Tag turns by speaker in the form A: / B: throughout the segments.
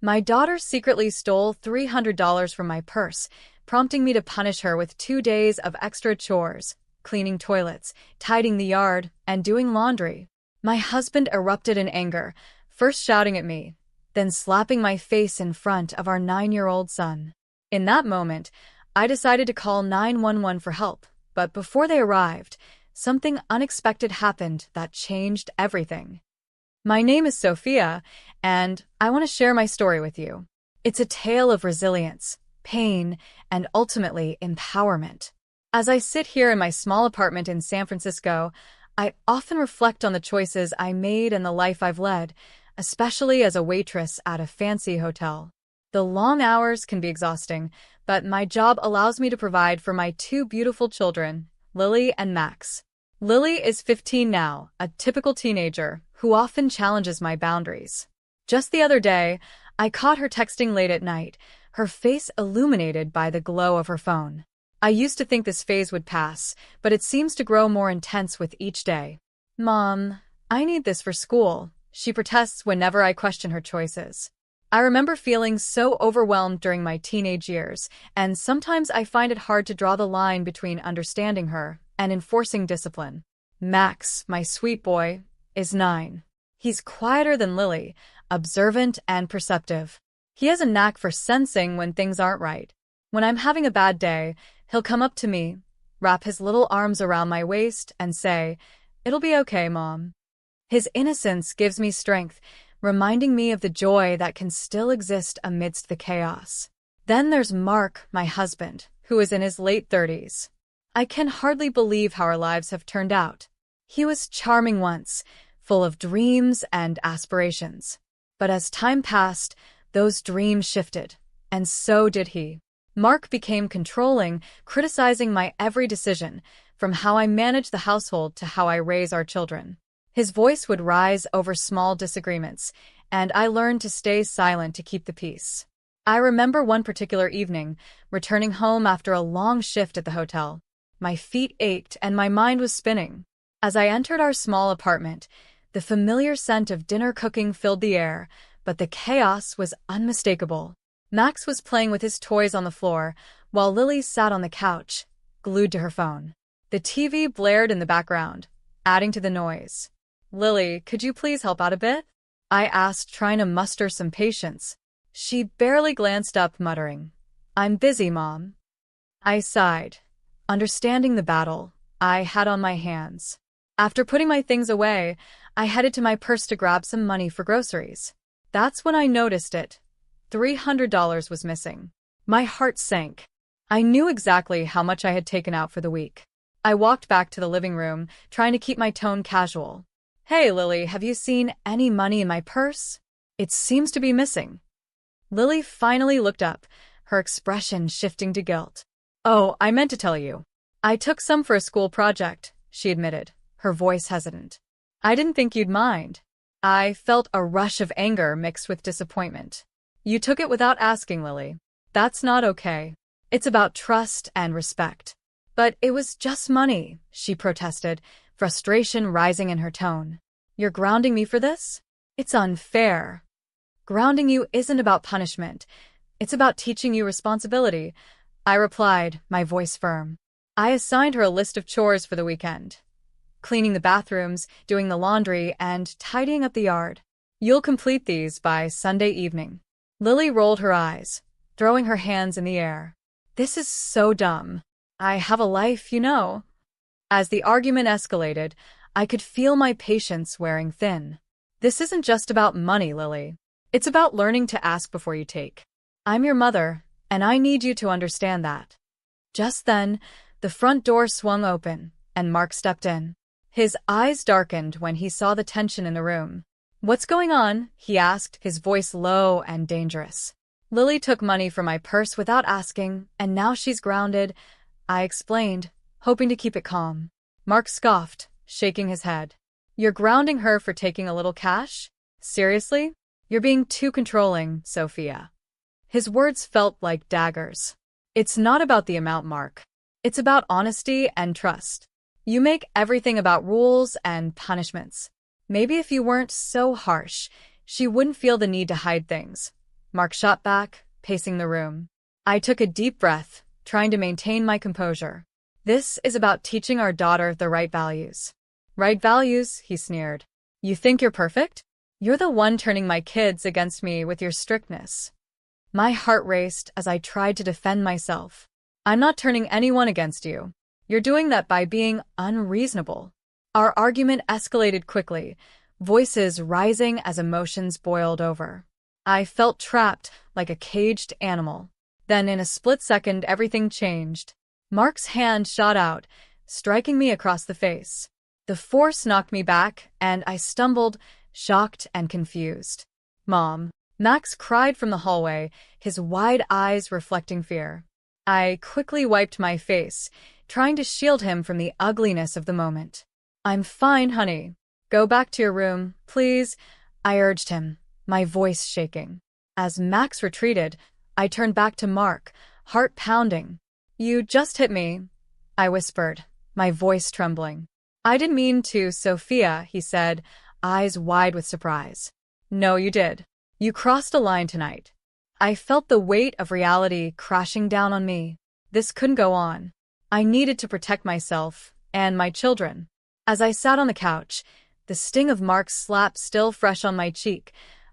A: My daughter secretly stole $300 from my purse, prompting me to punish her with 2 days of extra chores, cleaning toilets, tidying the yard, and doing laundry. My husband erupted in anger, first shouting at me, then slapping my face in front of our 9-year-old son. In that moment, I decided to call 911 for help, but before they arrived, something unexpected happened that changed everything. My name is Sophia, and I want to share my story with you. It's a tale of resilience, pain, and ultimately empowerment. As I sit here in my small apartment in San Francisco, I often reflect on the choices I made and the life I've led, especially as a waitress at a fancy hotel. The long hours can be exhausting, but my job allows me to provide for my two beautiful children, Lily and Max. Lily is 15 now, a typical teenager who often challenges my boundaries. Just the other day, I caught her texting late at night, her face illuminated by the glow of her phone. I used to think this phase would pass, but it seems to grow more intense with each day. "Mom, I need this for school," she protests whenever I question her choices. I remember feeling so overwhelmed during my teenage years, and sometimes I find it hard to draw the line between understanding her and enforcing discipline. Max, my sweet boy, is 9. He's quieter than Lily, observant and perceptive. He has a knack for sensing when things aren't right. When I'm having a bad day, he'll come up to me, wrap his little arms around my waist, and say, "It'll be okay, Mom." His innocence gives me strength, reminding me of the joy that can still exist amidst the chaos. Then there's Mark, my husband, who is in his late 30s. I can hardly believe how our lives have turned out. He was charming once, full of dreams and aspirations. But as time passed, those dreams shifted, and so did he. Mark became controlling, criticizing my every decision, from how I manage the household to how I raise our children. His voice would rise over small disagreements, and I learned to stay silent to keep the peace. I remember one particular evening, returning home after a long shift at the hotel. My feet ached and my mind was spinning. As I entered our small apartment, the familiar scent of dinner cooking filled the air, but the chaos was unmistakable. Max was playing with his toys on the floor, while Lily sat on the couch, glued to her phone. The TV blared in the background, adding to the noise. "Lily, could you please help out a bit?" I asked, trying to muster some patience. She barely glanced up, muttering, "I'm busy, Mom." I sighed, understanding the battle I had on my hands. After putting my things away, I headed to my purse to grab some money for groceries. That's when I noticed it. $300 was missing. My heart sank. I knew exactly how much I had taken out for the week. I walked back to the living room, trying to keep my tone casual. "Hey, Lily, have you seen any money in my purse? It seems to be missing." Lily finally looked up, her expression shifting to guilt. "Oh, I meant to tell you. I took some for a school project," she admitted, her voice hesitant. "I didn't think you'd mind." I felt a rush of anger mixed with disappointment. "You took it without asking, Lily. That's not okay. It's about trust and respect." "But it was just money," she protested, frustration rising in her tone. "You're grounding me for this? It's unfair." "Grounding you isn't about punishment. It's about teaching you responsibility," I replied, my voice firm. I assigned her a list of chores for the weekend. Cleaning the bathrooms, doing the laundry, and tidying up the yard. "You'll complete these by Sunday evening." Lily rolled her eyes, throwing her hands in the air. "This is so dumb. I have a life, you know." As the argument escalated, I could feel my patience wearing thin. "This isn't just about money, Lily. It's about learning to ask before you take. I'm your mother, and I need you to understand that." Just then, the front door swung open, and Mark stepped in. His eyes darkened when he saw the tension in the room. "What's going on?" he asked, his voice low and dangerous. "Lily took money from my purse without asking, and now she's grounded," I explained, hoping to keep it calm. Mark scoffed, shaking his head. "You're grounding her for taking a little cash? Seriously? You're being too controlling, Sophia." His words felt like daggers. "It's not about the amount, Mark. It's about honesty and trust. You make everything about rules and punishments. Maybe if you weren't so harsh, she wouldn't feel the need to hide things. Mark shot back, pacing the room. I took a deep breath, trying to maintain my composure. This is about teaching our daughter the right values. Right values, he sneered. You think you're perfect? You're the one turning my kids against me with your strictness. My heart raced as I tried to defend myself. I'm not turning anyone against you. You're doing that by being unreasonable. Our argument escalated quickly, voices rising as emotions boiled over. I felt trapped, like a caged animal. Then in a split second, everything changed. Mark's hand shot out, striking me across the face. The force knocked me back, and I stumbled, shocked and confused. Mom, Max cried from the hallway, his wide eyes reflecting fear. I quickly wiped my face, trying to shield him from the ugliness of the moment. I'm fine, honey. Go back to your room, please, I urged him, my voice shaking. As Max retreated, I turned back to Mark, heart pounding. You just hit me, I whispered, my voice trembling. I didn't mean to, Sophia, he said, eyes wide with surprise. No, you did. You crossed a line tonight. I felt the weight of reality crashing down on me. This couldn't go on. I needed to protect myself and my children. As I sat on the couch, the sting of Mark's slap still fresh on my cheek,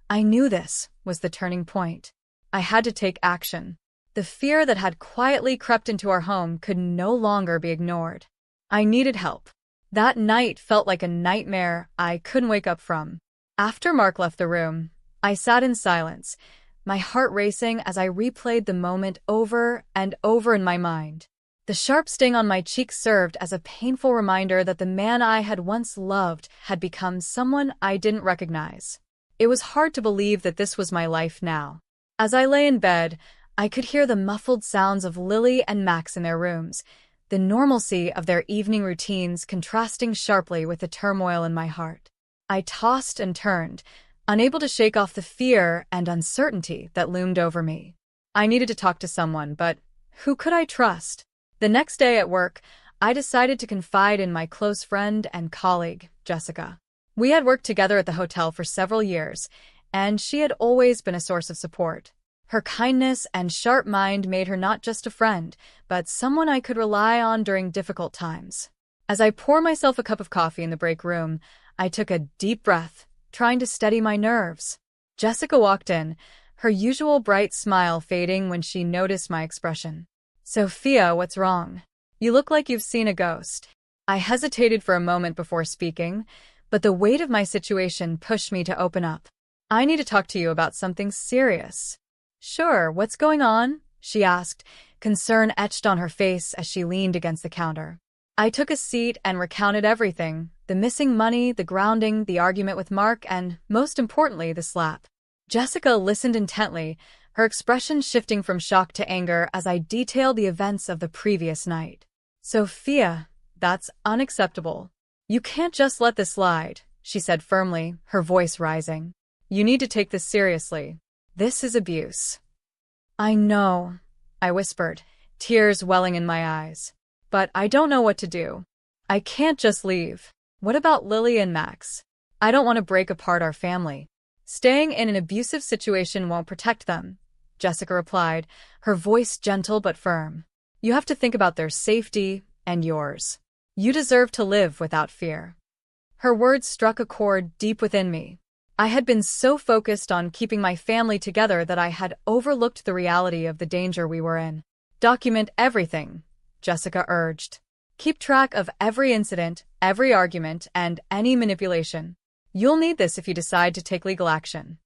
A: I knew this was the turning point. I had to take action. The fear that had quietly crept into our home could no longer be ignored. I needed help. That night felt like a nightmare I couldn't wake up from. After Mark left the room, I sat in silence, my heart racing as I replayed the moment over and over in my mind. The sharp sting on my cheek served as a painful reminder that the man I had once loved had become someone I didn't recognize. It was hard to believe that this was my life now. As I lay in bed, I could hear the muffled sounds of Lily and Max in their rooms, the normalcy of their evening routines contrasting sharply with the turmoil in my heart. I tossed and turned, unable to shake off the fear and uncertainty that loomed over me. I needed to talk to someone, but who could I trust? The next day at work, I decided to confide in my close friend and colleague, Jessica. We had worked together at the hotel for several years, and she had always been a source of support. Her kindness and sharp mind made her not just a friend, but someone I could rely on during difficult times. As I poured myself a cup of coffee in the break room, I took a deep breath, trying to steady my nerves. Jessica walked in, her usual bright smile fading when she noticed my expression. Sophia, what's wrong? You look like you've seen a ghost. I hesitated for a moment before speaking, but the weight of my situation pushed me to open up. I need to talk to you about something serious. Sure, what's going on? She asked, concern etched on her face as she leaned against the counter. I took a seat and recounted everything, the missing money, the grounding, the argument with Mark, and, most importantly, the slap. Jessica listened intently, her expression shifting from shock to anger as I detailed the events of the previous night. Sophia, that's unacceptable. You can't just let this slide, she said firmly, her voice rising. You need to take this seriously. This is abuse. I know, I whispered, tears welling in my eyes. But I don't know what to do. I can't just leave. What about Lily and Max? I don't want to break apart our family. Staying in an abusive situation won't protect them, Jessica replied, her voice gentle but firm. You have to think about their safety and yours. You deserve to live without fear. Her words struck a chord deep within me. I had been so focused on keeping my family together that I had overlooked the reality of the danger we were in. Document everything, Jessica urged. Keep track of every incident, every argument, and any manipulation. You'll need this if you decide to take legal action.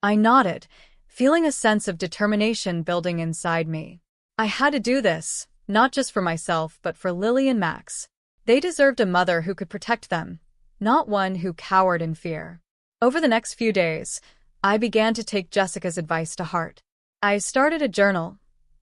A: I nodded, feeling a sense of determination building inside me. I had to do this, not just for myself, but for Lily and Max. They deserved a mother who could protect them, not one who cowered in fear. Over the next few days, I began to take Jessica's advice to heart. I started a journal,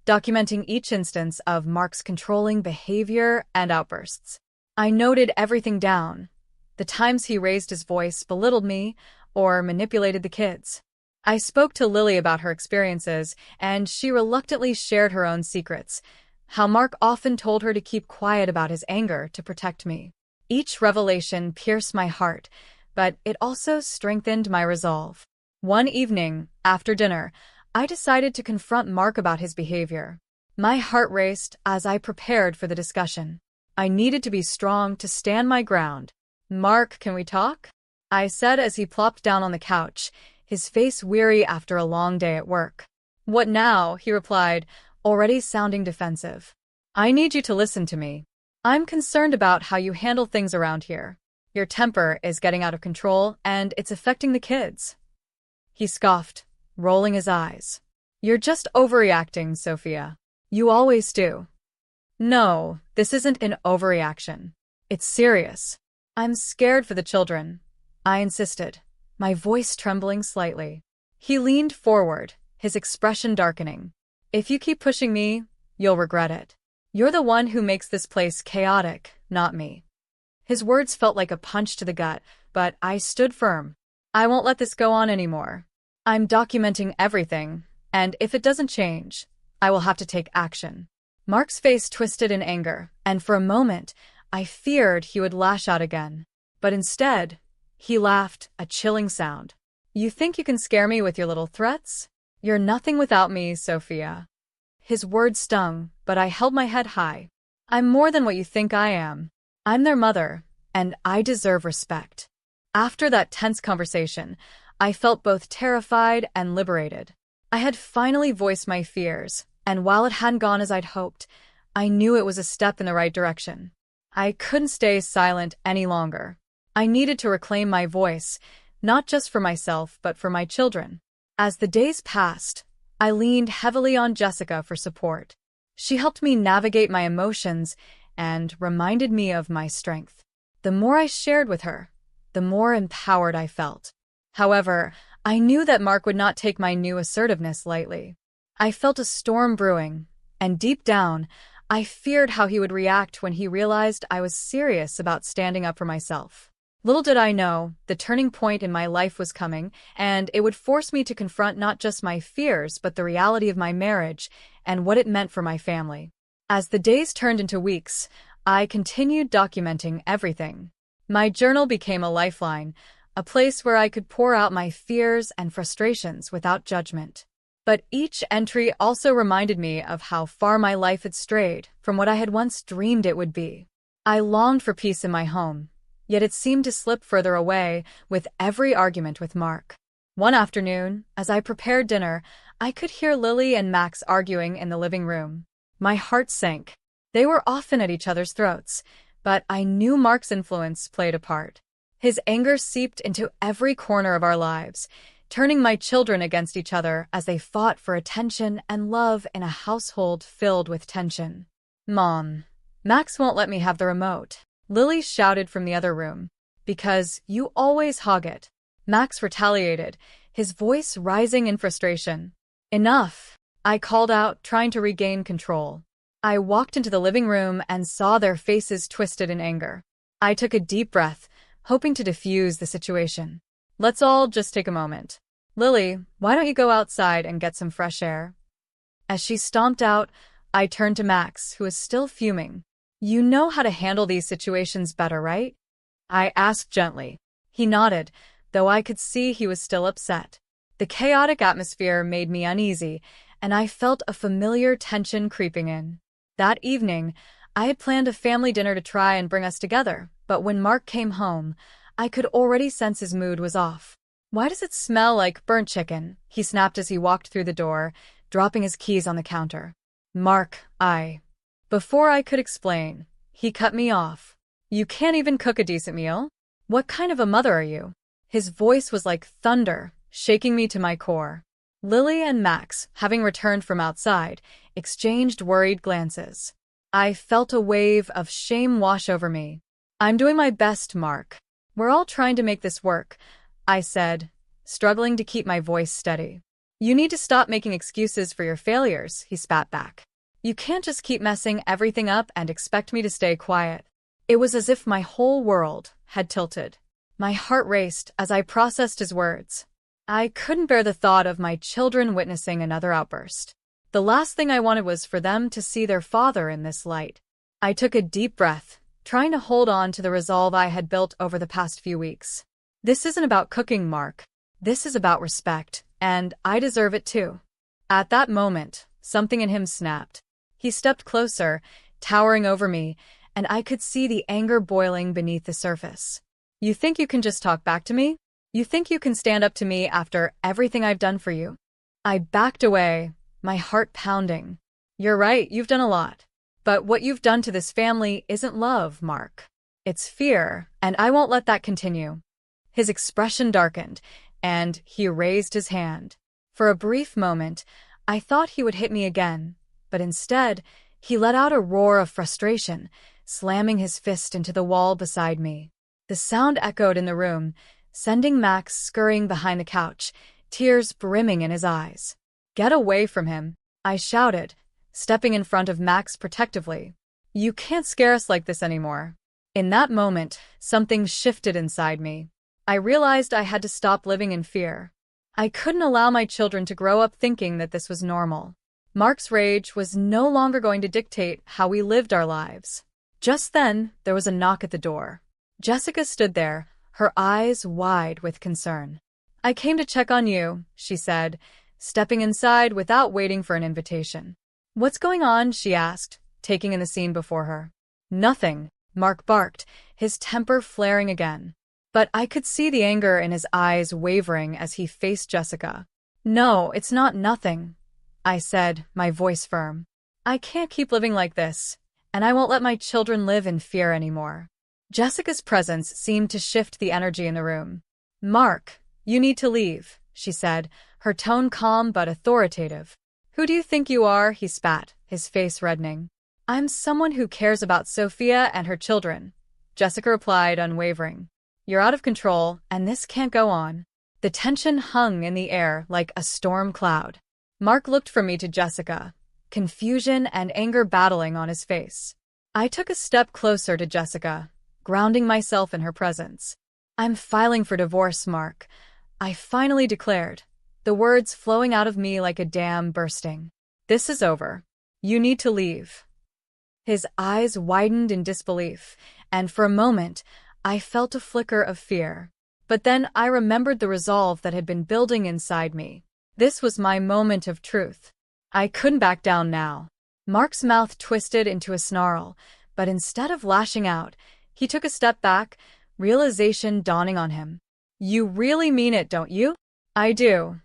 A: documenting each instance of Mark's controlling behavior and outbursts. I noted everything down, the times he raised his voice, belittled me, or manipulated the kids. I spoke to Lily about her experiences, and she reluctantly shared her own secrets, how Mark often told her to keep quiet about his anger to protect me. Each revelation pierced my heart, but it also strengthened my resolve. One evening, after dinner, I decided to confront Mark about his behavior. My heart raced as I prepared for the discussion. I needed to be strong to stand my ground. "Mark, can we talk?" I said as he plopped down on the couch, his face weary after a long day at work. "What now?" he replied, already sounding defensive. "I need you to listen to me. I'm concerned about how you handle things around here. Your temper is getting out of control, and it's affecting the kids." He scoffed, rolling his eyes. "You're just overreacting, Sophia. You always do." "No, this isn't an overreaction. It's serious. I'm scared for the children," I insisted, my voice trembling slightly. He leaned forward, his expression darkening. "If you keep pushing me, you'll regret it. You're the one who makes this place chaotic, not me." His words felt like a punch to the gut, but I stood firm. "I won't let this go on anymore. I'm documenting everything, and if it doesn't change, I will have to take action." Mark's face twisted in anger, and for a moment, I feared he would lash out again. But instead, he laughed, a chilling sound. "You think you can scare me with your little threats? You're nothing without me, Sophia." His words stung, but I held my head high. "I'm more than what you think I am. I'm their mother, and I deserve respect." After that tense conversation, I felt both terrified and liberated. I had finally voiced my fears, and while it hadn't gone as I'd hoped, I knew it was a step in the right direction. I couldn't stay silent any longer. I needed to reclaim my voice, not just for myself but for my children. As the days passed, I leaned heavily on Jessica for support. She helped me navigate my emotions and reminded me of my strength. The more I shared with her, the more empowered I felt. However, I knew that Mark would not take my new assertiveness lightly. I felt a storm brewing, and deep down, I feared how he would react when he realized I was serious about standing up for myself. Little did I know, the turning point in my life was coming, and it would force me to confront not just my fears but the reality of my marriage and what it meant for my family. As the days turned into weeks, I continued documenting everything. My journal became a lifeline, a place where I could pour out my fears and frustrations without judgment. But each entry also reminded me of how far my life had strayed from what I had once dreamed it would be. I longed for peace in my home, yet it seemed to slip further away with every argument with Mark. One afternoon, as I prepared dinner, I could hear Lily and Max arguing in the living room. My heart sank. They were often at each other's throats, but I knew Mark's influence played a part. His anger seeped into every corner of our lives, turning my children against each other as they fought for attention and love in a household filled with tension. "Mom, Max won't let me have the remote," Lily shouted from the other room. "Because you always hog it," Max retaliated, his voice rising in frustration. "Enough," I called out, trying to regain control. I walked into the living room and saw their faces twisted in anger. I took a deep breath, hoping to diffuse the situation. "Let's all just take a moment. Lily, why don't you go outside and get some fresh air?" As she stomped out, I turned to Max, who was still fuming. "You know how to handle these situations better, right?" I asked gently. He nodded, though I could see he was still upset. The chaotic atmosphere made me uneasy, and I felt a familiar tension creeping in. That evening, I had planned a family dinner to try and bring us together, but when Mark came home, I could already sense his mood was off. "Why does it smell like burnt chicken?" he snapped as he walked through the door, dropping his keys on the counter. "Mark, Before I could explain, he cut me off. "You can't even cook a decent meal? What kind of a mother are you?" His voice was like thunder, shaking me to my core. Lily and Max, having returned from outside, exchanged worried glances. I felt a wave of shame wash over me. "I'm doing my best, Mark. We're all trying to make this work," I said, struggling to keep my voice steady. "You need to stop making excuses for your failures," he spat back. "You can't just keep messing everything up and expect me to stay quiet." It was as if my whole world had tilted. My heart raced as I processed his words. I couldn't bear the thought of my children witnessing another outburst. The last thing I wanted was for them to see their father in this light. I took a deep breath, trying to hold on to the resolve I had built over the past few weeks. "This isn't about cooking, Mark. This is about respect, and I deserve it too." At that moment, something in him snapped. He stepped closer, towering over me, and I could see the anger boiling beneath the surface. You think you can just talk back to me? You think you can stand up to me after everything I've done for you? I backed away, my heart pounding. You're right, you've done a lot. But what you've done to this family isn't love, Mark. It's fear, and I won't let that continue. His expression darkened, and he raised his hand. For a brief moment, I thought he would hit me again, but instead, he let out a roar of frustration, slamming his fist into the wall beside me. The sound echoed in the room, sending Max scurrying behind the couch, tears brimming in his eyes. Get away from him, I shouted, stepping in front of Max protectively. You can't scare us like this anymore. In that moment, something shifted inside me. I realized I had to stop living in fear. I couldn't allow my children to grow up thinking that this was normal. Mark's rage was no longer going to dictate how we lived our lives. Just then, there was a knock at the door. Jessica stood there, her eyes wide with concern. I came to check on you, she said, stepping inside without waiting for an invitation. What's going on? She asked, taking in the scene before her. Nothing, Mark barked, his temper flaring again. But I could see the anger in his eyes wavering as he faced Jessica. No, it's not nothing, I said, my voice firm. I can't keep living like this, and I won't let my children live in fear anymore. Jessica's presence seemed to shift the energy in the room. Mark, you need to leave, she said, her tone calm but authoritative. Who do you think you are? He spat, his face reddening. I'm someone who cares about Sophia and her children, Jessica replied, unwavering. You're out of control, and this can't go on. The tension hung in the air like a storm cloud. Mark looked from me to Jessica, confusion and anger battling on his face. I took a step closer to Jessica, grounding myself in her presence. I'm filing for divorce, Mark, I finally declared, the words flowing out of me like a dam bursting. This is over. You need to leave. His eyes widened in disbelief, and for a moment, I felt a flicker of fear. But then I remembered the resolve that had been building inside me. This was my moment of truth. I couldn't back down now. Mark's mouth twisted into a snarl, but instead of lashing out, he took a step back, realization dawning on him. You really mean it, don't you? I do,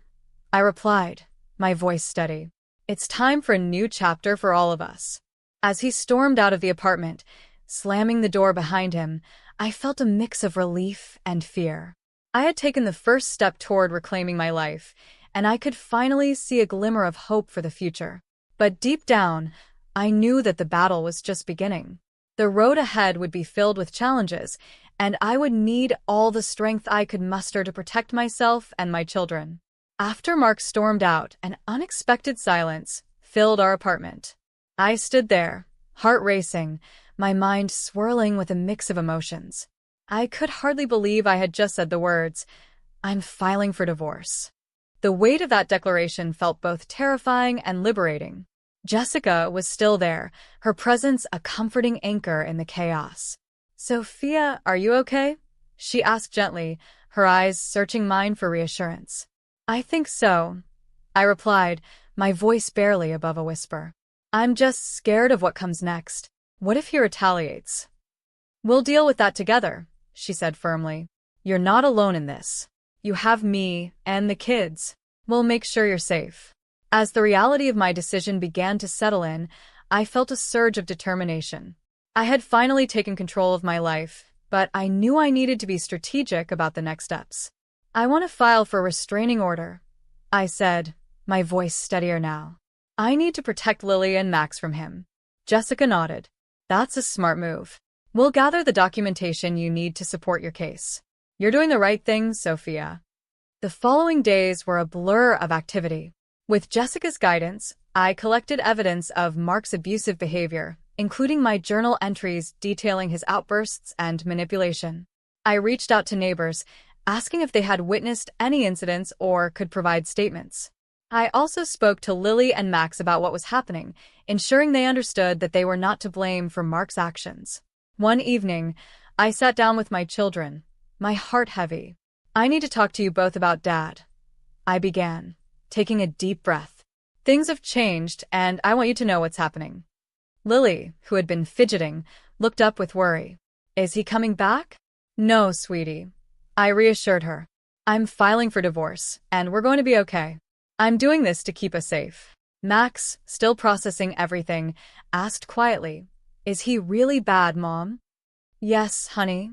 A: I replied, my voice steady. It's time for a new chapter for all of us. As he stormed out of the apartment, slamming the door behind him, I felt a mix of relief and fear. I had taken the first step toward reclaiming my life, and I could finally see a glimmer of hope for the future. But deep down, I knew that the battle was just beginning. The road ahead would be filled with challenges, and I would need all the strength I could muster to protect myself and my children. After Mark stormed out, an unexpected silence filled our apartment. I stood there, heart racing, my mind swirling with a mix of emotions. I could hardly believe I had just said the words, I'm filing for divorce. The weight of that declaration felt both terrifying and liberating. Jessica was still there, her presence a comforting anchor in the chaos. Sophia, are you okay? She asked gently, her eyes searching mine for reassurance. I think so, I replied, my voice barely above a whisper. I'm just scared of what comes next. What if he retaliates? We'll deal with that together, she said firmly. You're not alone in this. You have me and the kids. We'll make sure you're safe. As the reality of my decision began to settle in, I felt a surge of determination. I had finally taken control of my life, but I knew I needed to be strategic about the next steps. I want to file for a restraining order, I said, my voice steadier now. I need to protect Lily and Max from him. Jessica nodded. That's a smart move. We'll gather the documentation you need to support your case. You're doing the right thing, Sophia. The following days were a blur of activity. With Jessica's guidance, I collected evidence of Mark's abusive behavior, including my journal entries detailing his outbursts and manipulation. I reached out to neighbors, asking if they had witnessed any incidents or could provide statements. I also spoke to Lily and Max about what was happening, ensuring they understood that they were not to blame for Mark's actions. One evening, I sat down with my children, my heart heavy. I need to talk to you both about Dad, I began, taking a deep breath. Things have changed, and I want you to know what's happening. Lily, who had been fidgeting, looked up with worry. Is he coming back? No, sweetie. I reassured her. I'm filing for divorce, and we're going to be okay. I'm doing this to keep us safe. Max, still processing everything, asked quietly, Is he really bad, Mom? Yes, honey,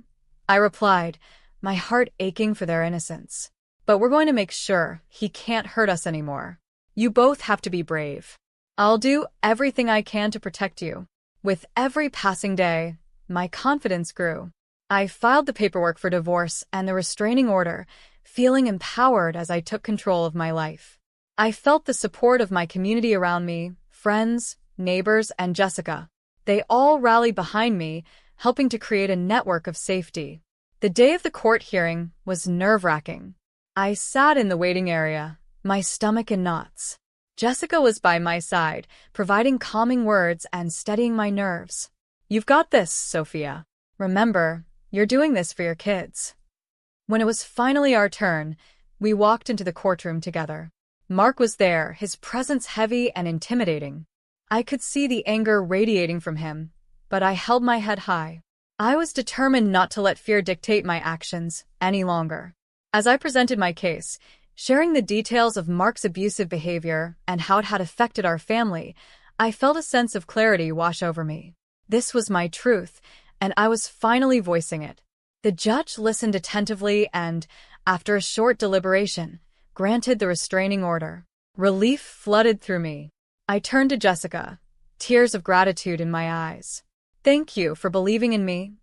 A: I replied, my heart aching for their innocence. But we're going to make sure he can't hurt us anymore. You both have to be brave. I'll do everything I can to protect you. With every passing day, my confidence grew. I filed the paperwork for divorce and the restraining order, feeling empowered as I took control of my life. I felt the support of my community around me, friends, neighbors, and Jessica. They all rallied behind me, helping to create a network of safety. The day of the court hearing was nerve-wracking. I sat in the waiting area, my stomach in knots. Jessica was by my side, providing calming words and steadying my nerves. You've got this, Sophia. Remember, you're doing this for your kids. When it was finally our turn, we walked into the courtroom together. Mark was there, his presence heavy and intimidating. I could see the anger radiating from him, but I held my head high. I was determined not to let fear dictate my actions any longer. As I presented my case, sharing the details of Mark's abusive behavior and how it had affected our family, I felt a sense of clarity wash over me. This was my truth, and I was finally voicing it. The judge listened attentively and, after a short deliberation, granted the restraining order. Relief flooded through me. I turned to Jessica, tears of gratitude in my eyes. Thank you for believing in me,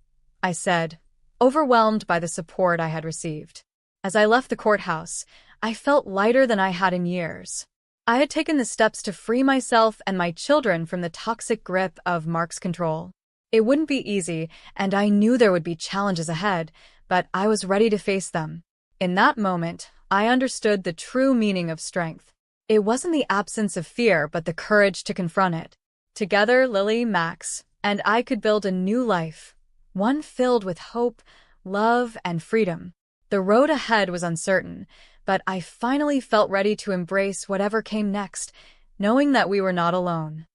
A: I said, overwhelmed by the support I had received. As I left the courthouse, I felt lighter than I had in years. I had taken the steps to free myself and my children from the toxic grip of Mark's control. It wouldn't be easy, and I knew there would be challenges ahead, but I was ready to face them. In that moment, I understood the true meaning of strength. It wasn't the absence of fear, but the courage to confront it. Together, Lily, Max, and I could build a new life, one filled with hope, love, and freedom. The road ahead was uncertain, but I finally felt ready to embrace whatever came next, knowing that we were not alone.